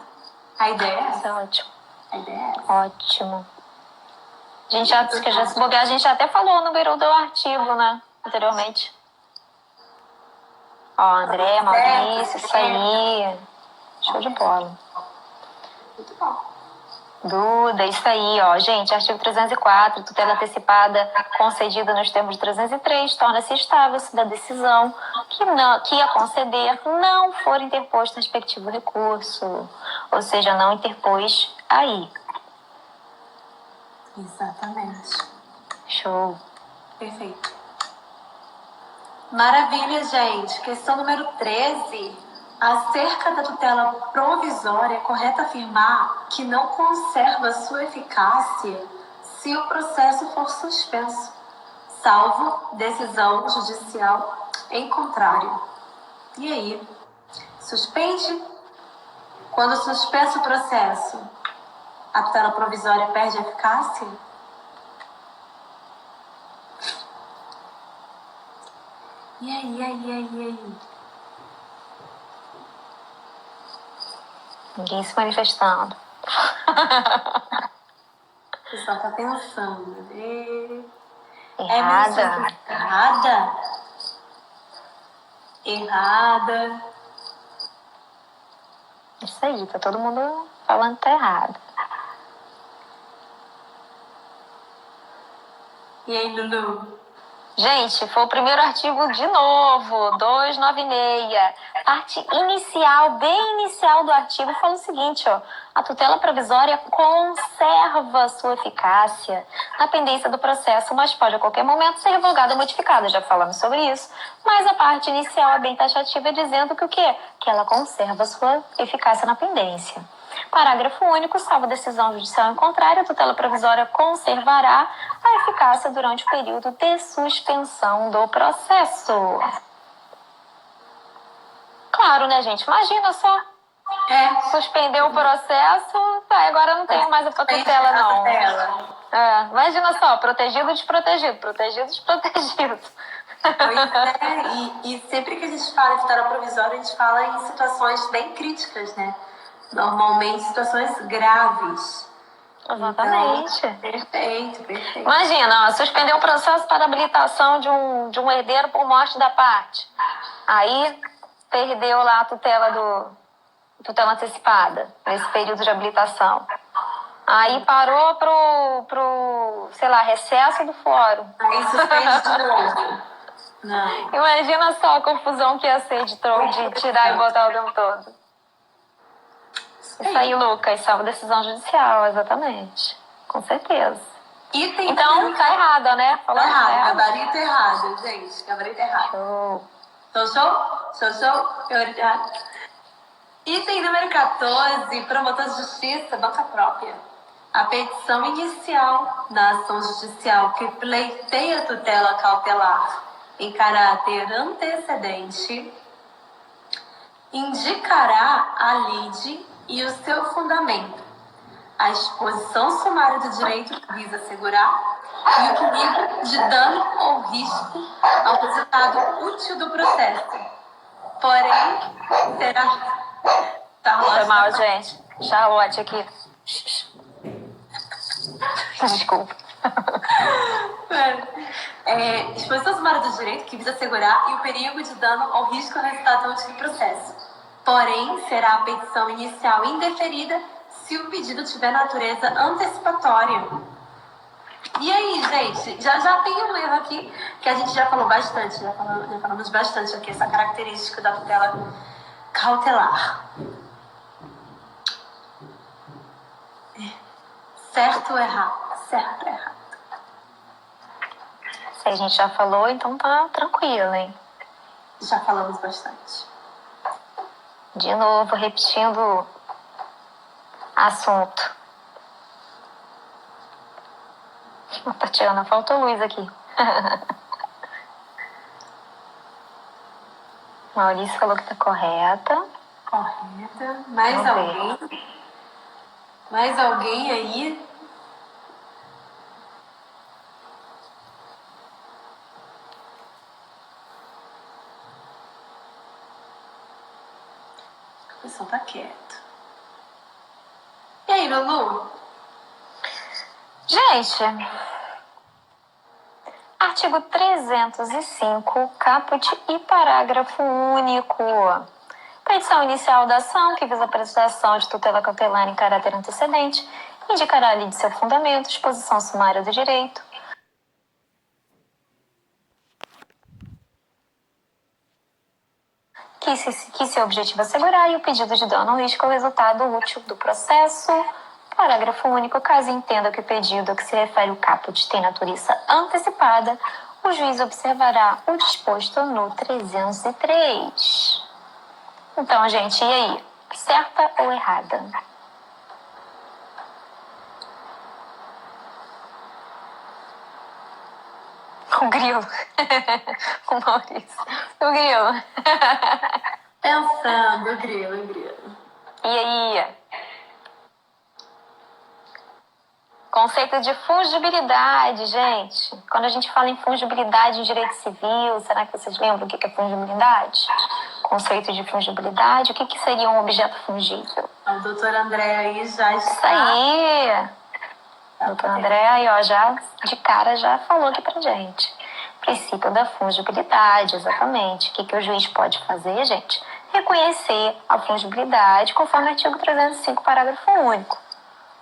A ideia é Isso essa. é ótimo. A ideia é essa. Ótimo. A gente já se bobear, a gente já até falou no número do artigo, né? Anteriormente. Ó, André, Maurício, isso aí. Show de bola. Muito bom. Duda, isso aí, ó. Gente, artigo 304, tutela antecipada concedida nos termos de 303, torna-se estável se da decisão que a conceder não for interposto no respectivo recurso. Ou seja, não interpôs aí. Exatamente. Show. Perfeito. Maravilha, gente. Questão número 13. Acerca da tutela provisória, é correto afirmar que não conserva sua eficácia se o processo for suspenso, salvo decisão judicial em contrário. E aí? Suspende? Quando suspenso o processo, a tutela provisória perde a eficácia? E aí? Ninguém se manifestando. O pessoal tá pensando. Errada. Errada. Isso aí, tá todo mundo falando que tá errado. E aí, Lulu? Gente, foi o primeiro artigo de novo, 296. Parte inicial, bem inicial do artigo, fala o seguinte, ó. A tutela provisória conserva sua eficácia na pendência do processo, mas pode a qualquer momento ser revogada ou modificada. Já falamos sobre isso. Mas a parte inicial é bem taxativa, dizendo que o quê? Que ela conserva sua eficácia na pendência. Parágrafo único, salvo decisão judicial em contrário, a tutela provisória conservará a eficácia durante o período de suspensão do processo. Claro, né, gente? Imagina só. Suspendeu o processo, agora não tem mais a tutela, não. Imagina só, protegido, desprotegido, protegido, desprotegido. Pois é, e sempre que a gente fala em tutela provisória, a gente fala em situações bem críticas, né? Normalmente situações graves. Exatamente. Então, perfeito. Imagina, ó, suspender o processo para habilitação de um herdeiro por morte da parte. Aí perdeu lá a tutela antecipada, nesse período de habilitação. Aí parou pro sei lá, recesso do fórum. Aí suspende de novo. Não. Imagina só a confusão que ia ser de tirar e botar o tempo todo. Isso aí, Lucas, salvo decisão judicial, exatamente. Com certeza. Então, tá errada, né? Tá errado, gabarito errado, gente. Gabarito errado. Show. Prioridade. Item número 14, promotor de justiça, banca própria. A petição inicial na ação judicial que pleiteia tutela cautelar em caráter antecedente indicará a lide e o seu fundamento, a exposição sumária do direito que visa assegurar e o perigo de dano ou risco ao resultado útil do processo. Porém, será... Foi mal, gente. Charlotte aqui. Desculpa. Exposição sumária do direito que visa assegurar e o perigo de dano ou risco ao resultado útil do processo. Porém, será a petição inicial indeferida se o pedido tiver natureza antecipatória. E aí, gente, já tem um erro aqui que a gente já falou bastante, já falamos bastante aqui, essa característica da tutela cautelar. Certo ou errado? Certo ou errado? Se a gente já falou, então tá tranquilo, hein? Já falamos bastante. De novo, repetindo assunto. Tatiana, faltou luz aqui. Maurício falou que tá correta. Correta. Mais alguém? Mais alguém aí? O pessoal tá quieto. E aí, Lulu? Gente, artigo 305, caput e parágrafo único. Petição inicial da ação, que visa a prestação de tutela cautelar em caráter antecedente, indicará ali de seu fundamento, exposição sumária do direito, que se objetiva assegurar e o pedido de dano ou risco ao resultado útil do processo. Parágrafo único. Caso entenda que o pedido a que se refere o caput tem natureza antecipada, o juiz observará o disposto no 303. Então, gente, e aí? Certa ou errada? O grilo. O Maurício. O grilo. Pensando, grilo. E aí? Conceito de fungibilidade, gente. Quando a gente fala em fungibilidade em direito civil, será que vocês lembram o que é fungibilidade? Conceito de fungibilidade, o que seria um objeto fungível? O doutor André aí já está... Isso aí! O doutor André aí, ó, já de cara já falou aqui pra gente. Princípio da fungibilidade, exatamente. O que o juiz pode fazer, gente? Reconhecer a fungibilidade conforme o artigo 305, parágrafo único.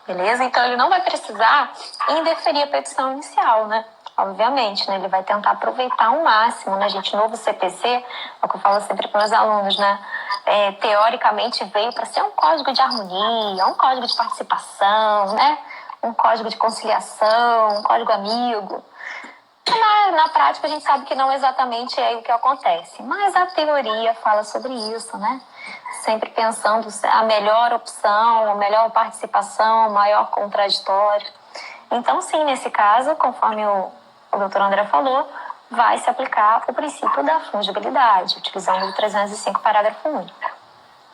Beleza? Então, ele não vai precisar indeferir a petição inicial, né? Obviamente, né? Ele vai tentar aproveitar ao máximo, né, gente? Novo CPC, é o que eu falo sempre para os alunos, né? Teoricamente veio para ser um código de harmonia, um código de participação, né? Um código de conciliação, um código amigo. Na prática, a gente sabe que não exatamente é o que acontece, mas a teoria fala sobre isso, né? Sempre pensando a melhor opção, a melhor participação, o maior contraditório. Então, sim, nesse caso, conforme o doutor André falou, vai se aplicar o princípio da fungibilidade, utilizando o 305, parágrafo único.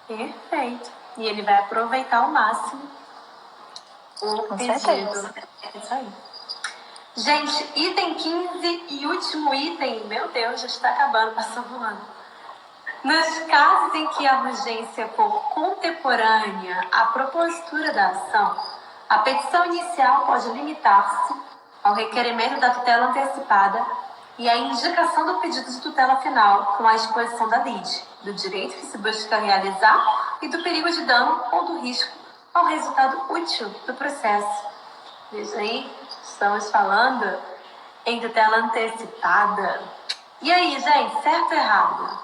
Perfeito. E ele vai aproveitar ao máximo o Com pedido. certeza. É isso aí. Gente, item 15 e último item, meu Deus, já está acabando, passou voando. Nos casos em que a urgência for contemporânea à propositura da ação, a petição inicial pode limitar-se ao requerimento da tutela antecipada e à indicação do pedido de tutela final com a exposição da lide, do direito que se busca realizar e do perigo de dano ou do risco ao resultado útil do processo. Veja aí, estamos falando em tutela antecipada. E aí, gente, certo ou errado?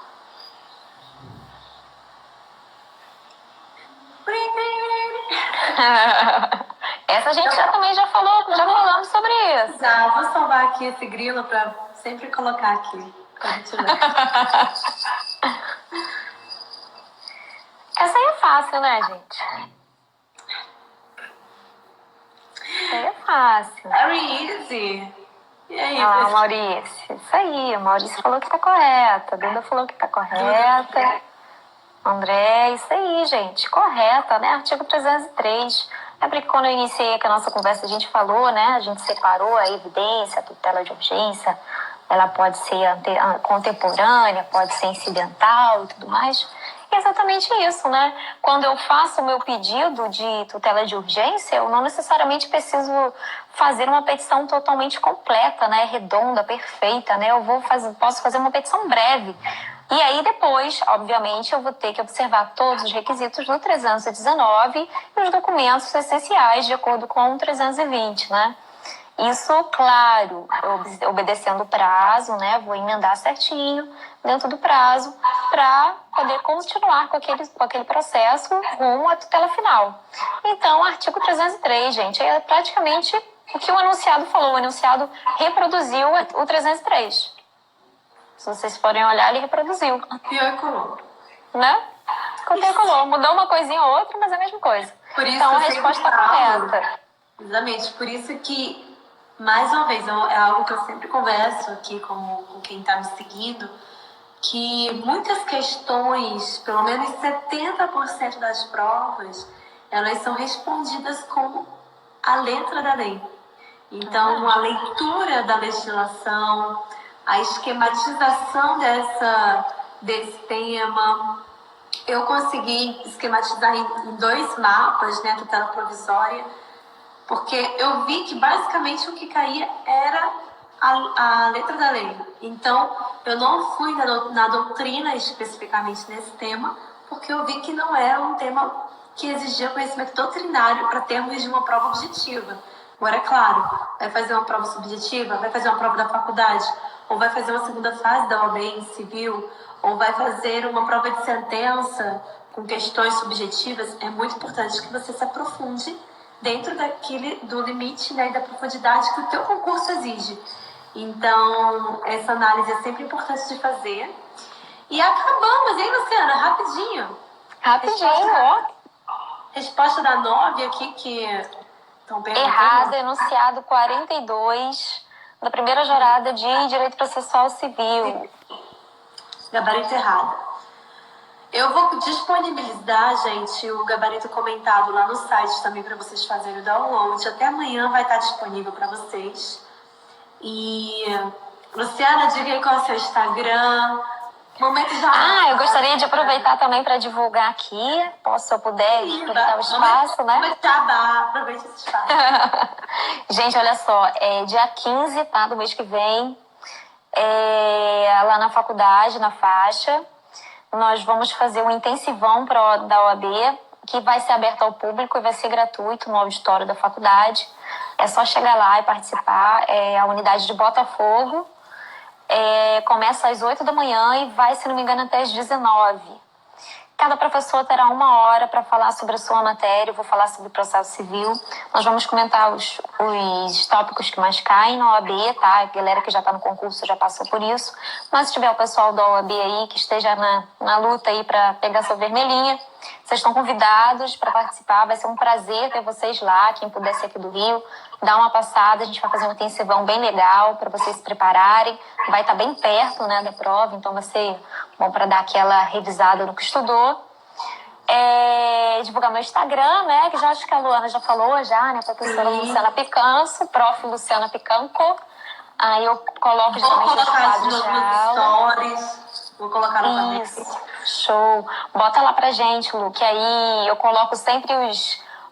Essa a gente também já falamos sobre isso. Já, vou salvar aqui esse grilo para sempre colocar aqui, quando tiver. Essa aí é fácil, né, gente? Essa aí é fácil. Very easy. E aí, Ah, pessoal? Maurício, isso aí. O Maurício falou que tá correta. A Duda falou que tá correta. André, isso aí, gente. Correta, né? Artigo 303. Lembra que quando eu iniciei aqui a nossa conversa, a gente falou, né? A gente separou a evidência, a tutela de urgência. Ela pode ser contemporânea, pode ser incidental e tudo mais. E é exatamente isso, né? Quando eu faço o meu pedido de tutela de urgência, eu não necessariamente preciso fazer uma petição totalmente completa, né? Redonda, perfeita, né? Posso fazer uma petição breve. E aí depois, obviamente, eu vou ter que observar todos os requisitos do 319 e os documentos essenciais de acordo com o 320, né? Isso, claro, obedecendo o prazo, né? Vou emendar certinho dentro do prazo para poder continuar com aquele processo rumo à tutela final. Então, artigo 303, gente, é praticamente o que o enunciado falou. O enunciado reproduziu o 303. Se vocês forem olhar, ele reproduziu. Pior colou. Né? Copiou e colou. Mudou uma coisinha ou outra, mas é a mesma coisa. Por isso Então, a eu sempre resposta está falo. correta. Exatamente, por isso que, mais uma vez, é algo que eu sempre converso aqui com quem está me seguindo, que muitas questões, pelo menos 70% das provas, elas são respondidas com a letra da lei. Então, a leitura da legislação, a esquematização desse tema. Eu consegui esquematizar em 2 mapas, né, tutela provisória, porque eu vi que basicamente o que caía era a letra da lei. Então, eu não fui na doutrina especificamente nesse tema, porque eu vi que não era um tema que exigia conhecimento doutrinário para termos de uma prova objetiva. Agora, é claro, vai fazer uma prova subjetiva, vai fazer uma prova da faculdade, ou vai fazer uma segunda fase da OAB em civil, ou vai fazer uma prova de sentença com questões subjetivas. É muito importante que você se aprofunde dentro do limite, né, e da profundidade que o teu concurso exige. Então, essa análise é sempre importante de fazer. E acabamos, hein, Luciana? Rapidinho. Rapidinho, ó. Resposta da 9 aqui, que estão perguntando. Errado, enunciado 42 da primeira jornada de Direito Processual Civil. Gabarito errado. Eu vou disponibilizar, gente, o gabarito comentado lá no site também para vocês fazerem o download. Até amanhã vai estar disponível para vocês. E, Luciana, diga aí qual é o seu Instagram. Momento já. Eu gostaria de aproveitar também para divulgar aqui, se eu puder, aproveitar o espaço, né? Momento jabá, aproveite esse espaço. Gente, olha só, dia 15, tá, do mês que vem, lá na faculdade, na faixa, nós vamos fazer um intensivão da OAB, que vai ser aberto ao público e vai ser gratuito no auditório da faculdade. É só chegar lá e participar. É a unidade de Botafogo. Começa às 8 da manhã e vai, se não me engano, até às 19. Cada professor terá 1 hora para falar sobre a sua matéria. Eu vou falar sobre o processo civil. Nós vamos comentar os tópicos que mais caem na OAB, tá? A galera que já está no concurso já passou por isso. Mas se tiver o pessoal da OAB aí que esteja na luta aí para pegar sua vermelhinha, vocês estão convidados para participar. Vai ser um prazer ter vocês lá. Quem puder ser aqui do Rio, dá uma passada. A gente vai fazer um intensivão bem legal para vocês se prepararem. Vai estar bem perto, né, da prova, então vai ser bom para dar aquela revisada no que estudou. Divulgar meu Instagram, né, que já acho que a Luana já falou, né, professora Luciana Picanso, prof. Luciana Picanco. Aí eu coloco geralmente os quadros de aula. Vou colocar no também. Isso, show. Bota lá pra gente, Lu, que aí eu coloco sempre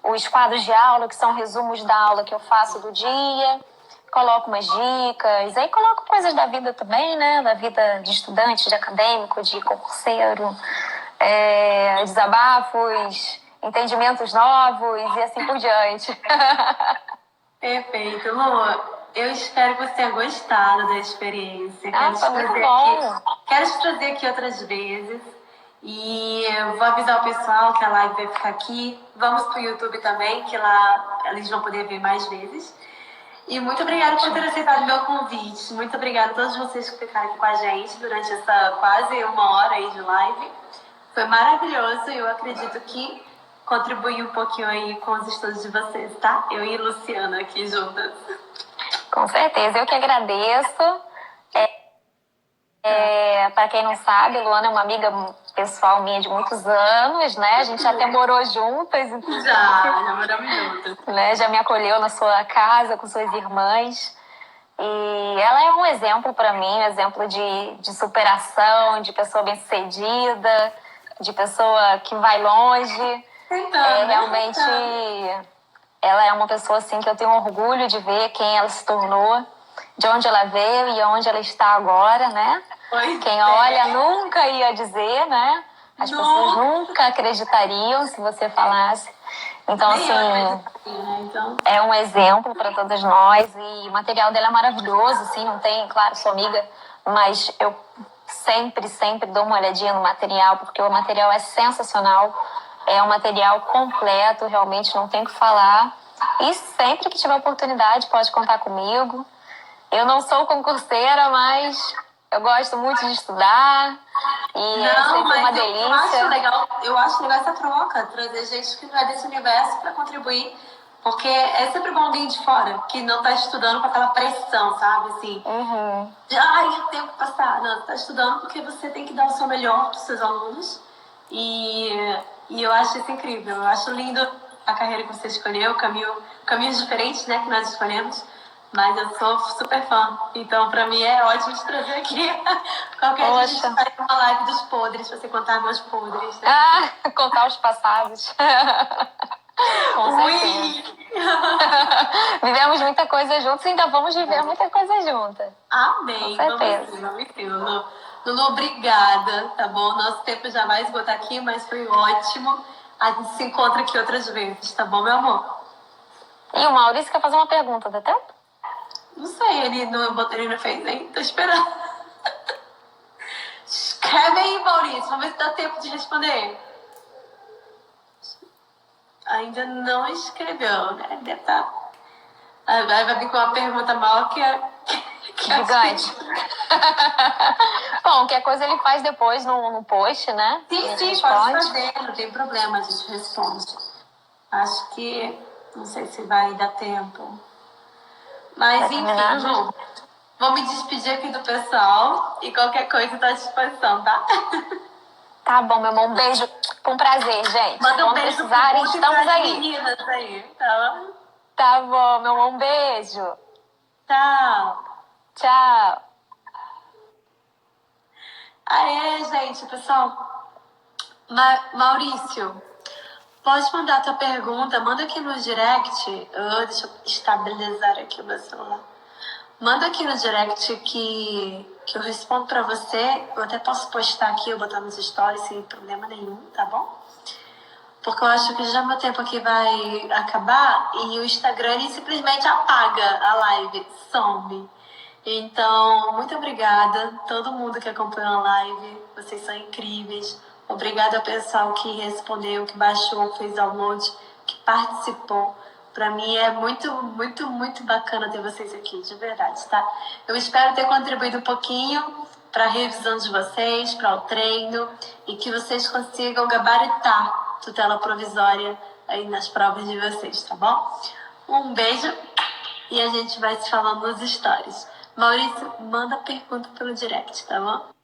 os quadros de aula, que são resumos da aula que eu faço do dia. Coloco umas dicas, aí coloco coisas da vida também, né? Da vida de estudante, de acadêmico, de concurseiro, desabafos, entendimentos novos e assim por diante. Perfeito, Lu. Eu espero que você tenha gostado da experiência. Foi muito bom. Quero te trazer aqui outras vezes. E eu vou avisar o pessoal que a live vai ficar aqui. Vamos pro YouTube também, que lá eles vão poder ver mais vezes. E muito obrigada por ter aceitado o meu convite. Muito obrigada a todos vocês que ficaram aqui com a gente durante essa quase 1 hora aí de live. Foi maravilhoso e eu acredito que contribuí um pouquinho aí com os estudos de vocês, tá? Eu e a Luciana aqui juntas. Com certeza, eu que agradeço. Para quem não sabe, Luana é uma amiga pessoal minha de muitos anos, né? A gente até morou juntas. Já moramos juntas. Né? Já me acolheu na sua casa com suas irmãs. E ela é um exemplo para mim, um exemplo de superação, de pessoa bem-sucedida, de pessoa que vai longe. Realmente, ela é uma pessoa assim que eu tenho orgulho de ver quem ela se tornou, de onde ela veio e onde ela está agora, né? Quem olha nunca ia dizer, né? As pessoas nunca acreditariam se você falasse. Então, assim, é um exemplo para todas nós e o material dela é maravilhoso, assim, não tem, claro, sou amiga, mas eu sempre dou uma olhadinha no material, porque o material é sensacional, é um material completo, realmente não tem o que falar. E sempre que tiver oportunidade, pode contar comigo. Eu não sou concurseira, mas eu gosto muito de estudar e é sempre uma delícia. Eu acho legal essa troca, trazer gente que não é desse universo para contribuir, porque é sempre bom alguém de fora, que não tá estudando com aquela pressão, sabe? Assim, eu tenho que passar. Não, tá estudando porque você tem que dar o seu melhor pros seus alunos e eu acho isso incrível. Eu acho lindo a carreira que você escolheu, caminhos diferentes, né, que nós escolhemos. Mas eu sou super fã, então pra mim é ótimo te trazer aqui. Qualquer dia a gente faz uma live dos podres, pra você contar meus podres. Né? Contar os passados. Com certeza. Vivemos muita coisa juntos e ainda vamos viver muita coisa juntas. Amém. Com certeza. Vamos. Lulu, obrigada, tá bom? Nosso tempo já vai esgotar aqui, mas foi ótimo. A gente se encontra aqui outras vezes, tá bom, meu amor? E o Maurício quer fazer uma pergunta, dá tempo? Não sei, ele não fez nem. Tô esperando. Escreve aí, Maurício. Vamos ver se dá tempo de responder. Ainda não escreveu, né? Deve estar. Aí vai vir com uma pergunta maior que Gigante. Bom, qualquer coisa ele faz depois no post, né? A Sim, gente sim, pode responde. fazer, não tem problema, a gente responde. Acho que, não sei se vai dar tempo. Mas, Vai enfim, terminar? Ju, vou me despedir aqui do pessoal e qualquer coisa tá à disposição, tá? Tá bom, meu amor. Um beijo. Com prazer, gente. Manda um Quando beijo pro precisarem, Guto e estamos pras aí. meninas aí, tá? Tá bom, meu amor. Um beijo. Tchau! Tchau. Aê, gente, pessoal. Maurício, pode mandar tua pergunta, manda aqui no direct. Deixa eu estabilizar aqui o meu celular. Manda aqui no direct que eu respondo pra você. Eu até posso postar aqui, eu botar nos stories sem problema nenhum, tá bom? Porque eu acho que já meu tempo aqui vai acabar e o Instagram ele simplesmente apaga a live, some. Então, muito obrigada a todo mundo que acompanhou a live. Vocês são incríveis. Obrigada ao pessoal que respondeu, que baixou, que fez download, que participou. Para mim é muito, muito, muito bacana ter vocês aqui, de verdade, tá? Eu espero ter contribuído um pouquinho para a revisão de vocês, para o treino e que vocês consigam gabaritar tutela provisória aí nas provas de vocês, tá bom? Um beijo e a gente vai se falando nos stories. Maurício, manda pergunta pelo direct, tá bom?